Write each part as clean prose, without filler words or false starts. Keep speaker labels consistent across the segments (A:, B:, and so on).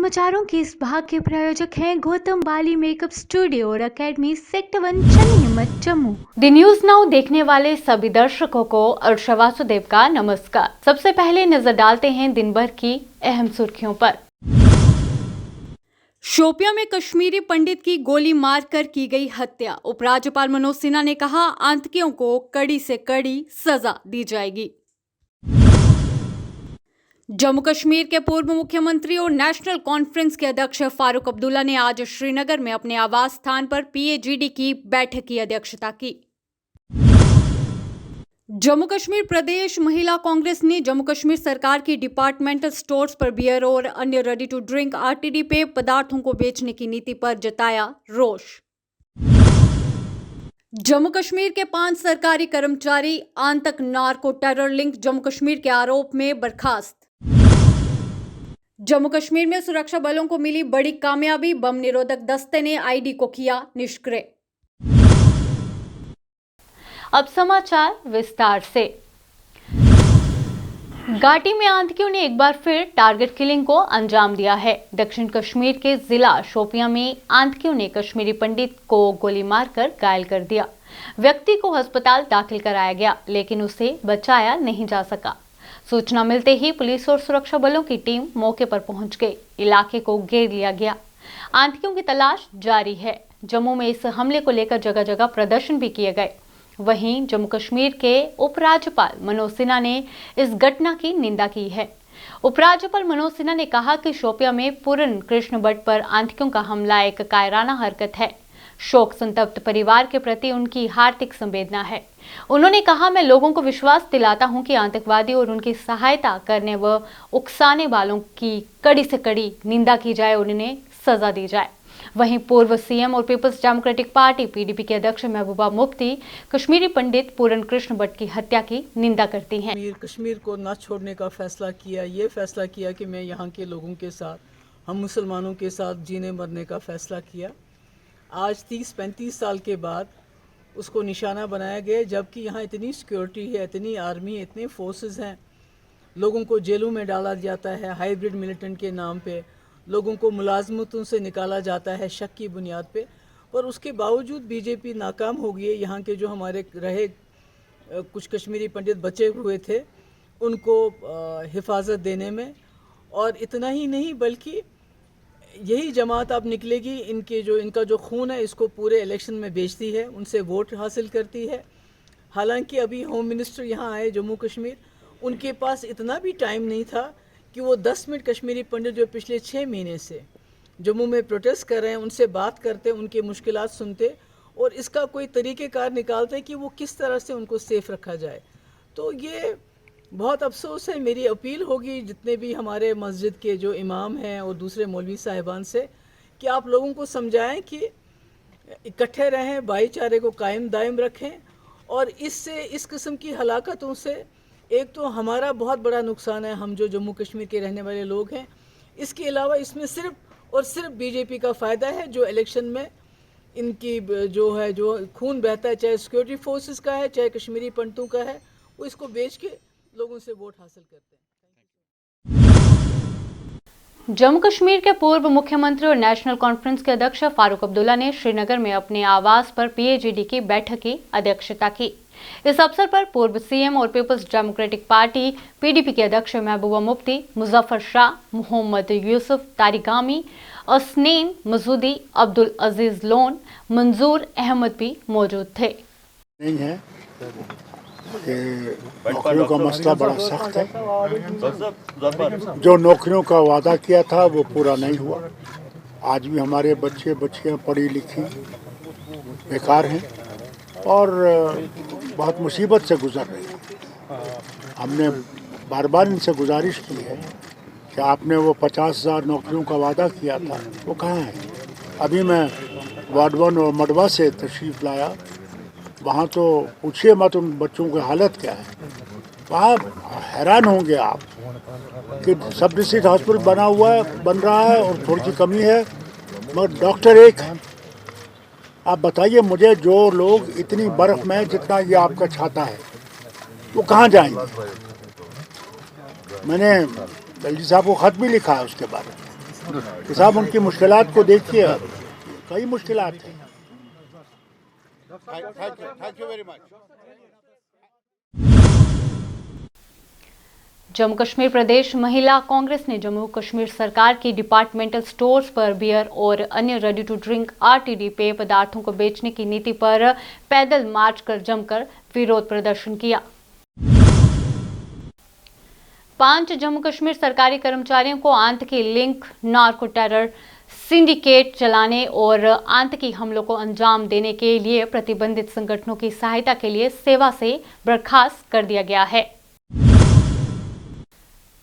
A: समाचारों के इस भाग के प्रायोजक हैं गौतम बाली मेकअप स्टूडियो और एकेडमी सेक्टर 1 चन्नी हिम्मत जम्मू। द न्यूज नाउ देखने वाले सभी दर्शकों को अर्षा वासुदेव का नमस्कार। सबसे पहले नजर डालते हैं दिन भर की अहम सुर्खियों पर। शोपियां में कश्मीरी पंडित की गोली मारकर की गई हत्या। उपराज्यपाल मनोज सिन्हा ने कहा, आतंकियों को कड़ी से कड़ी सजा दी जाएगी। जम्मू कश्मीर के पूर्व मुख्यमंत्री और नेशनल कॉन्फ्रेंस के अध्यक्ष फारूक अब्दुल्ला ने आज श्रीनगर में अपने आवास स्थान पर पीएजीडी की बैठक की अध्यक्षता की। जम्मू कश्मीर प्रदेश महिला कांग्रेस ने जम्मू कश्मीर सरकार की डिपार्टमेंटल स्टोर्स पर बियर और अन्य रेडी टू ड्रिंक आरटीडी पेय पदार्थों को बेचने की नीति पर जताया रोष। जम्मू कश्मीर के 5 सरकारी कर्मचारी आतंक narco terror link Jammu Kashmir के आरोप में बर्खास्त। जम्मू कश्मीर में सुरक्षा बलों को मिली बड़ी कामयाबी, बम निरोधक दस्ते ने आईडी को किया निष्क्रिय। अब समाचार विस्तार से। घाटी में आतंकियों ने एक बार फिर टारगेट किलिंग को अंजाम दिया है। दक्षिण कश्मीर के जिला शोपियां में आतंकियों ने कश्मीरी पंडित को गोली मारकर घायल कर दिया। व्यक्ति को अस्पताल दाखिल कराया गया, लेकिन उसे बचाया नहीं जा सका। सूचना मिलते ही पुलिस और सुरक्षा बलों की टीम मौके पर पहुंच गई। इलाके को घेर लिया गया। आतंकियों की तलाश जारी है। जम्मू में इस हमले को लेकर जगह जगह प्रदर्शन भी किए गए। वहीं जम्मू कश्मीर के उपराज्यपाल मनोज सिन्हा ने इस घटना की निंदा की है। उपराज्यपाल मनोज सिन्हा ने कहा कि शोपियां में पूर्ण कृष्ण भट्ट पर आतंकियों का हमला एक कायराना हरकत है। शोक संतप्त परिवार के प्रति उनकी हार्दिक संवेदना है। उन्होंने कहा, मैं लोगों को विश्वास दिलाता हूं कि आतंकवादी और उनकी सहायता करने व उकसाने वालों की कड़ी से कड़ी निंदा की जाए और उन्हें सजा दी जाए। वहीं पूर्व सीएम और पीपल्स डेमोक्रेटिक पार्टी पीडीपी के अध्यक्ष महबूबा मुफ्ती कश्मीरी पंडित पूर्ण कृष्ण भट्ट की हत्या की निंदा करती हैं।
B: कश्मीर को न छोड़ने का फैसला किया, ये फैसला किया कि मैं यहाँ के लोगों के साथ, हम मुसलमानों के साथ जीने मरने का फैसला किया। आज 30-35 साल के बाद उसको निशाना बनाया गया, जबकि यहाँ इतनी सिक्योरिटी है, इतनी आर्मी, इतने फोर्सेस हैं। लोगों को जेलों में डाला जाता है हाइब्रिड मिलिटेंट के नाम पे, लोगों को मुलाजमतों से निकाला जाता है शक की बुनियाद पे, पर उसके बावजूद बीजेपी नाकाम हो गई है। यहाँ के जो हमारे रहे कुछ कश्मीरी पंडित बचे हुए थे उनको हिफाजत देने में, और इतना ही नहीं बल्कि यही जमात अब निकलेगी, इनका जो खून है इसको पूरे इलेक्शन में बेचती है, उनसे वोट हासिल करती है। हालांकि अभी होम मिनिस्टर यहाँ आए जम्मू कश्मीर, उनके पास इतना भी टाइम नहीं था कि वो 10 मिनट कश्मीरी पंडित जो पिछले 6 महीने से जम्मू में प्रोटेस्ट कर रहे हैं उनसे बात करते, उनके मुश्किलात सुनते और इसका कोई तरीक़ेकार निकालते कि वो किस तरह से उनको सेफ़ रखा जाए। तो ये बहुत अफसोस है। मेरी अपील होगी जितने भी हमारे मस्जिद के जो इमाम हैं और दूसरे मौलवी साहिबान से कि आप लोगों को समझाएं कि इकट्ठे रहें, भाईचारे को कायम दायम रखें, और इससे इस किस्म की हलाकतों से एक तो हमारा बहुत बड़ा नुकसान है, हम जो जम्मू कश्मीर के रहने वाले लोग हैं। इसके अलावा इसमें सिर्फ और सिर्फ बीजेपी का फ़ायदा है, जो इलेक्शन में इनकी जो खून बहता है, चाहे सिक्योरिटी फोर्सेस का है, चाहे कश्मीरी पंडितों का है, वो इसको बेच के लोगों से वोट हासिल करते हैं।
A: जम्मू कश्मीर के पूर्व मुख्यमंत्री और नेशनल कॉन्फ्रेंस के अध्यक्ष फारूक अब्दुल्ला ने श्रीनगर में अपने आवास पर पीएजीडी की बैठक की अध्यक्षता की। इस अवसर पर पूर्व सीएम और पीपल्स डेमोक्रेटिक पार्टी पीडीपी के अध्यक्ष महबूबा मुफ्ती, मुजफ्फर शाह, मोहम्मद यूसुफ तारिगामी, असनेन मसूदी, अब्दुल अजीज लोन, मंजूर अहमद भी मौजूद थे।
C: नहीं है कि नौकरियों का मसला बड़ा सख्त है। जो नौकरियों का वादा किया था वो पूरा नहीं हुआ। आज भी हमारे बच्चे बच्चियां पढ़ी लिखी बेकार हैं और बहुत मुसीबत से गुजर रही हैं। हमने बार बार इनसे गुजारिश की है कि आपने वो 50,000 नौकरियों का वादा किया था, वो कहाँ है। अभी मैं वार्ड 1 और मडवा से तशरीफ़ लाया, वहाँ तो पूछिए मत उन बच्चों की हालत क्या है। वहाँ हैरान होंगे आप कि सब डिस्ट्रिक्ट हॉस्पिटल बन रहा है और थोड़ी सी कमी है, मगर डॉक्टर एक है। आप बताइए मुझे, जो लोग इतनी बर्फ़ में जितना ये आपका छाता है वो कहाँ जाएंगे। मैंने एलजी साहब को ख़त भी लिखा है उसके बारे में। कि साहब उनकी मुश्किलात को देखिए, कई मुश्किलात हैं। Thank you very much.
A: Jammu Kashmir प्रदेश महिला कांग्रेस ने जम्मू कश्मीर सरकार की डिपार्टमेंटल स्टोर्स पर बियर और अन्य रेडी टू ड्रिंक आरटीडी पेय पदार्थों को बेचने की नीति पर पैदल मार्च कर जमकर विरोध प्रदर्शन किया। 5 जम्मू कश्मीर सरकारी कर्मचारियों को आतंकी लिंक, नार्को टेरर सिंडिकेट चलाने और आतंकी हमलों को अंजाम देने के लिए प्रतिबंधित संगठनों की सहायता के लिए सेवा से बर्खास्त कर दिया गया है।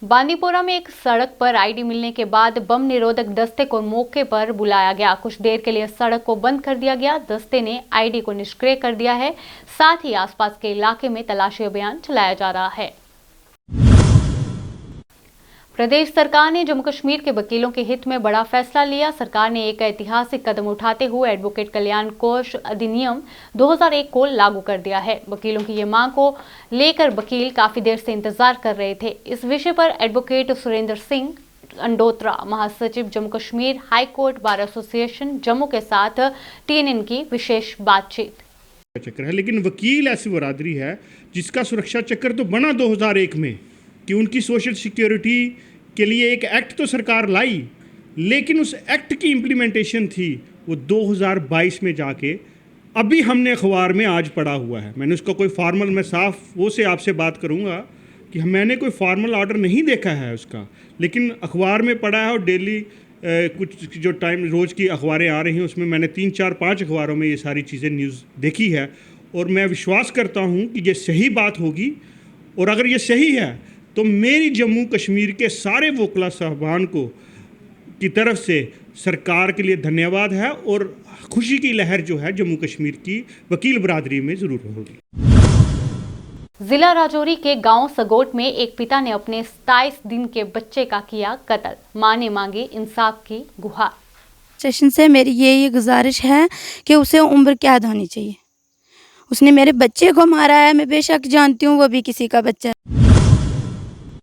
A: बांदीपोरा में एक सड़क पर आईडी मिलने के बाद बम निरोधक दस्ते को मौके पर बुलाया गया। कुछ देर के लिए सड़क को बंद कर दिया गया। दस्ते ने आईडी को निष्क्रिय कर दिया है। साथ ही आसपास के इलाके में तलाशी अभियान चलाया जा रहा है। प्रदेश सरकार ने जम्मू कश्मीर के वकीलों के हित में बड़ा फैसला लिया। सरकार ने एक ऐतिहासिक कदम उठाते हुए एडवोकेट कल्याण कोष अधिनियम 2001 को लागू कर दिया है। वकीलों की ये मांग को लेकर वकील काफी देर से इंतजार कर रहे थे। इस विषय पर एडवोकेट सुरेंद्र सिंह अंडोत्रा, महासचिव Jammu Kashmir high court bar association Jammu के साथ TNN की विशेष बातचीत।
D: चक्र है, लेकिन वकील ऐसी बरादरी है जिसका सुरक्षा चक्र तो बना 2001 में कि उनकी सोशल सिक्योरिटी के लिए एक एक्ट तो सरकार लाई, लेकिन उस एक्ट की इम्प्लीमेंटेशन थी वो 2022 में जाके अभी हमने अखबार में आज पढ़ा हुआ है। मैंने उसका कोई फॉर्मल, मैं साफ वो से आपसे बात करूंगा कि मैंने कोई फॉर्मल ऑर्डर नहीं देखा है उसका, लेकिन अखबार में पढ़ा है और डेली कुछ जो टाइम रोज़ की अखबारें आ रही हैं उसमें मैंने 3, 4, 5 अखबारों में ये सारी चीज़ें न्यूज़ देखी है और मैं विश्वास करता हूँ कि ये सही बात होगी। और अगर ये सही है तो मेरी जम्मू कश्मीर के सारे वकला साहबान को की तरफ से सरकार के लिए धन्यवाद है और खुशी की लहर जो है जम्मू कश्मीर की वकील बरादरी में ज़रूर होगी।
A: जिला राजौरी के गांव सगोट में एक पिता ने अपने 27 दिन के बच्चे का किया कत्ल। मां ने मांगी इंसाफ की गुहार।
E: स्टेशन से मेरी ये गुजारिश है कि उसे उम्र कैद होनी चाहिए। उसने मेरे बच्चे को मारा है, मैं बेशक जानती हूँ वो भी किसी का बच्चा है।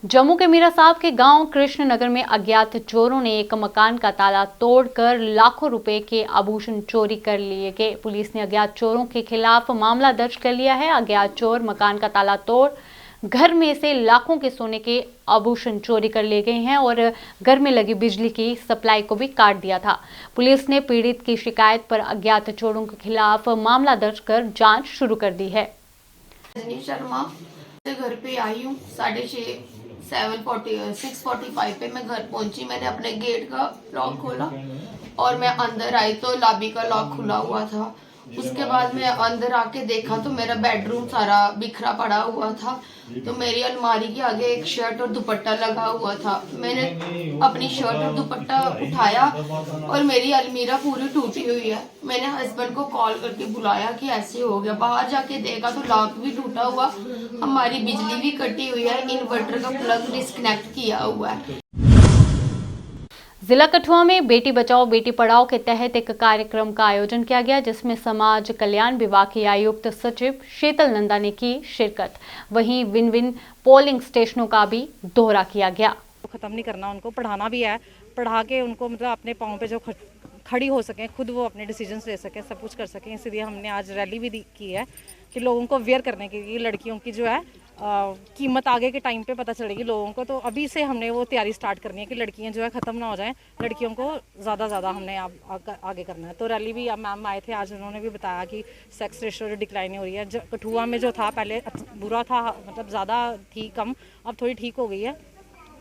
A: जम्मू के मीरा साहब के गांव कृष्ण नगर में अज्ञात चोरों ने एक मकान का ताला तोड़कर लाखों रुपए के आभूषण चोरी कर लिए गए। पुलिस ने अज्ञात चोरों के खिलाफ मामला दर्ज कर लिया है। अज्ञात चोर मकान का ताला तोड़ घर में से लाखों के सोने के आभूषण चोरी कर लिए गए हैं और घर में लगी बिजली की सप्लाई को भी काट दिया था। पुलिस ने पीड़ित की शिकायत पर अज्ञात चोरों के खिलाफ मामला दर्ज कर जांच शुरू कर दी है।
F: शर्मा से घर पे आई हूँ 6:45 पे मैं घर पहुंची। मैंने अपने गेट का लॉक खोला और मैं अंदर आई तो लॉबी का लॉक खुला हुआ था। उसके बाद मैं अंदर आके देखा तो मेरा बेडरूम सारा बिखरा पड़ा हुआ था। तो मेरी अलमारी के आगे एक शर्ट और दुपट्टा लगा हुआ था। मैंने अपनी शर्ट और दुपट्टा उठाया और मेरी अलमीरा पूरी टूटी हुई है। मैंने हस्बैंड को कॉल करके बुलाया कि ऐसे हो गया। बाहर जाके देखा तो लॉक भी टूटा हुआ, हमारी बिजली भी कटी हुई है, इन्वर्टर का प्लग डिस्कनेक्ट किया हुआ है।
A: जिला कठुआ में बेटी बचाओ बेटी पढ़ाओ के तहत एक कार्यक्रम का आयोजन किया गया, जिसमें समाज कल्याण विभाग की आयुक्त सचिव शीतल नंदा ने की शिरकत। वहीं विन विन पोलिंग स्टेशनों का भी दौरा किया गया।
G: खत्म नहीं करना, उनको पढ़ाना भी है, पढ़ा के उनको मतलब अपने पाँव पे जो खड़ी हो सकें, खुद वो अपने डिसीजंस ले सकें, सब कुछ कर सकें। इसलिए हमने आज रैली भी की है कि लोगों को अवेयर करने के लिए लड़कियों की जो है कीमत आगे के टाइम पे पता चलेगी लोगों को। तो अभी से हमने वो तैयारी स्टार्ट करनी है कि लड़कियां जो है ख़त्म ना हो जाएं, लड़कियों को ज़्यादा हमने आगे करना है। तो रैली भी मैम आए थे आज, उन्होंने भी बताया कि सेक्स रेशियो डिक्लाइन हो रही है। कठुआ में जो था पहले बुरा था, मतलब ज़्यादा थी कम, अब थोड़ी ठीक हो गई है।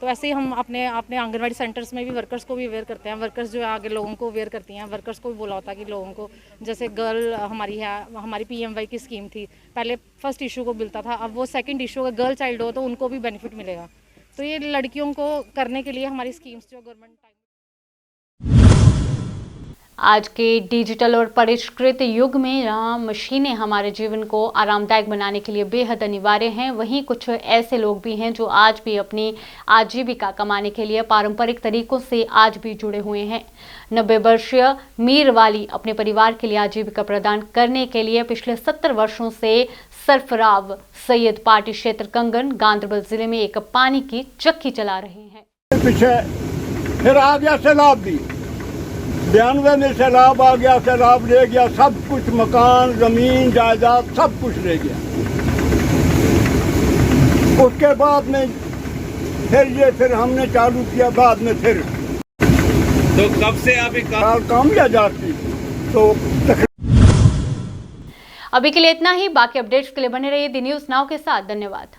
G: तो ऐसे ही हम अपने आंगनवाड़ी सेंटर्स में भी वर्कर्स को भी अवेयर करते हैं। वर्कर्स जो है आगे लोगों को अवेयर करती हैं। वर्कर्स को भी बोला होता है कि लोगों को, जैसे गर्ल हमारी PMY की स्कीम थी, पहले फर्स्ट इशू को मिलता था, अब वो सेकंड इशू अगर गर्ल चाइल्ड हो तो उनको भी बेनिफिट मिलेगा। तो ये लड़कियों को करने के लिए हमारी स्कीम्स जो गवर्नमेंट
A: आज के डिजिटल और परिष्कृत युग में जहां मशीनें हमारे जीवन को आरामदायक बनाने के लिए बेहद अनिवार्य हैं, वहीं कुछ ऐसे लोग भी हैं जो आज भी अपनी आजीविका कमाने के लिए पारंपरिक तरीकों से आज भी जुड़े हुए हैं। 90 वर्षीय मीर वाली अपने परिवार के लिए आजीविका प्रदान करने के लिए पिछले 70 वर्षों से सरफराव सैयद पार्टी क्षेत्र कंगन गांधरबल जिले में एक पानी की चक्की चला रहे हैं।
C: पीछे
H: फिर आ गया सैलाब भी, 92 में सैलाब आ गया, सैलाब ले गया सब कुछ, मकान जमीन जायदाद सब कुछ ले गया। उसके बाद में फिर हमने चालू किया बाद में फिर।
I: तो कब से आप
H: काम किया जाती तो
A: अभी के लिए इतना ही। बाकी अपडेट्स के लिए बने रहिए दी न्यूज़ नाउ के साथ। धन्यवाद।